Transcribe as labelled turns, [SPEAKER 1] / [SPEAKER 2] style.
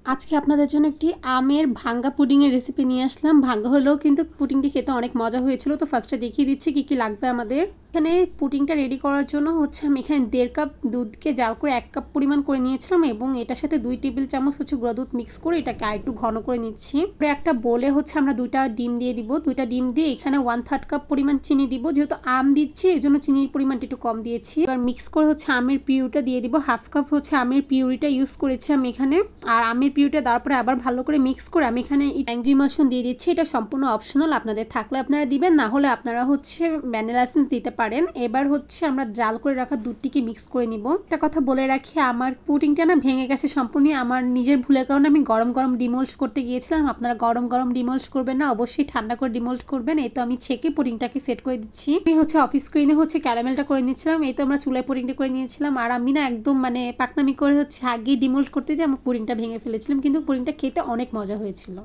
[SPEAKER 1] আজকে আপনাদের জন্য একটি আমের ভাঙ্গা পুডিংয়ের রেসিপি নিয়ে আসলাম। ভাঙ্গা হলেও কিন্তু পুডিংটি খেতে অনেক মজা হয়েছিল। তো ফার্স্টে দেখিয়ে দিচ্ছি কি কি লাগবে আমাদের। এখানে পুডিংটা রেডি করার জন্য হচ্ছে আমি এখানে 1.5 কাপ দুধকে জাল করে 1 কাপ পরিমাণ করে নিয়েছিলাম এবং এটার সাথে 2 টেবিল চামচ হচ্ছে গুঁড়া দুধ মিক্স করে এটাকে আরেকটু ঘন করে নিচ্ছি। পরে একটা বোলে হচ্ছে আমরা 2টা ডিম দিয়ে দিব। 2টা ডিম দিয়ে এখানে 1/3 কাপ পরিমাণ চিনি দিব। যেহেতু আম দিচ্ছি এই জন্য চিনির পরিমাণটা একটু কম দিয়েছি। এবার মিক্স করে হচ্ছে আমের পিউরিটা দিয়ে দিব। 1/2 কাপ হচ্ছে আমের পিউরিটা ইউজ করেছি আমি এখানে। আর আমের পিউরিটা তারপরে আবার ভালো করে মিক্স করে আমি এখানে ম্যাঙ্গো ইমালশন দিয়ে দিচ্ছি। এটা সম্পূর্ণ অপশনাল, আপনাদের থাকলে আপনারা দিবেন, না হলে আপনারা হচ্ছে ভ্যানিলা এসেন্স দিতে পারেন। এবার হচ্ছে আমরা জাল করে রাখা দুধটিকে মিক্স করে নিব। একটা কথা বলে রাখি, আমার পুডিংটা না ভেঙে গেছে সম্পূর্ণ আমার নিজের ভুলের কারণে। আমি গরম গরম ডিমোল্ড করতে গিয়েছিলাম। আপনারা গরম গরম ডিমোল্ড করবেন না, অবশ্যই ঠান্ডা করে ডিমোল্ড করবেন। এই তো আমি ছেঁকে পুডিংটাকে সেট করে দিচ্ছি। আমি হচ্ছে অফিস স্ক্রিনে হচ্ছে ক্যারামেলটা করে নিচ্ছিলাম। এই তো আমরা চুলায় পুডিংটা করে নিয়েছিলাম। আর আমি না একদম মানে পাকনামি করে হচ্ছে আগেই ডিমোল্ড করতে যে আমার পুডিংটা ভেঙে ফেলেছিলাম, কিন্তু পুডিংটা খেতে অনেক মজা হয়েছিল।